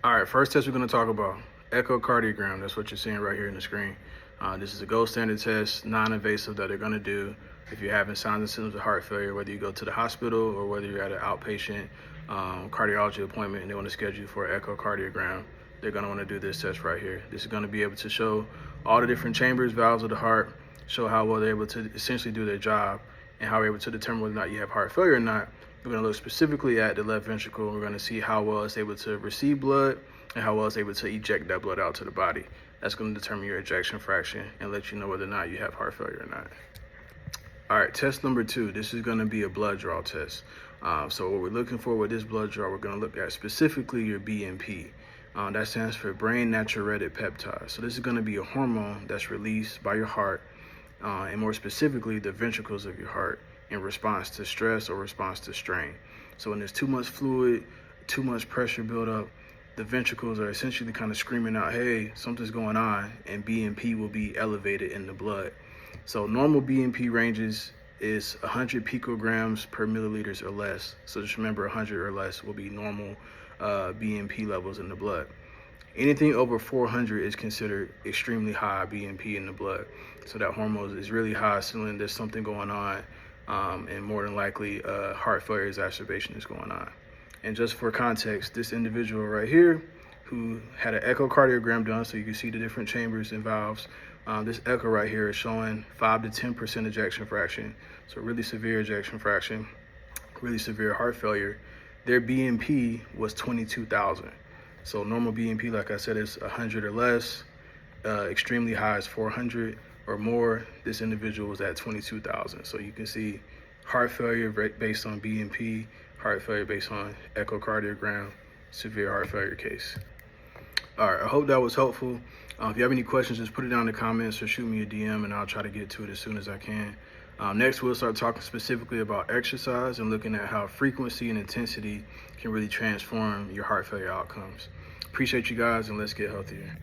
All right, first test we're going to talk about echocardiogram. That's what you're seeing right here in the screen. This is a gold standard test, non-invasive, that they're going to do if you're having signs and symptoms of heart failure, whether you go to the hospital or whether you're at an outpatient cardiology appointment and they want to schedule you for an echocardiogram. They're going to want to do this test right here. This is going to be able to show all the different chambers, valves of the heart, show how well they're able to essentially do their job, and how we're able to determine whether or not you have heart failure or not. We're going to look specifically at the left ventricle. We're going to see how well it's able to receive blood and how well it's able to eject that blood out to the body. That's going to determine your ejection fraction and let you know whether or not you have heart failure or not. All right, test number 2. This is going to be a blood draw test. So what we're looking for with this blood draw, we're going to look at specifically your BNP. That stands for brain natriuretic peptide. So this is going to be a hormone that's released by your heart, and more specifically the ventricles of your heart, in response to stress or response to strain. So when there's too much fluid, too much pressure buildup, the ventricles are essentially kind of screaming out, hey, something's going on, and BNP will be elevated in the blood. So normal BNP ranges is 100 picograms per milliliters or less. So just remember 100 or less will be normal BNP levels in the blood. Anything over 400 is considered extremely high BNP in the blood. So that hormone is really high, signaling there's something going on, and more than likely heart failure exacerbation is going on. And just for context, this individual right here who had an echocardiogram done, so you can see the different chambers and valves, this echo right here is showing 5 to 10% ejection fraction. So really severe ejection fraction, really severe heart failure. Their BNP was 22,000. So normal BNP, like I said, is 100 or less. Extremely high is 400 or more. This individual was at 22,000. So you can see heart failure based on BNP, heart failure based on echocardiogram, severe heart failure case. All right, I hope that was helpful. If you have any questions, just put it down in the comments or shoot me a DM and I'll try to get to it as soon as I can. Next, we'll start talking specifically about exercise and looking at how frequency and intensity can really transform your heart failure outcomes. Appreciate you guys, and let's get healthier.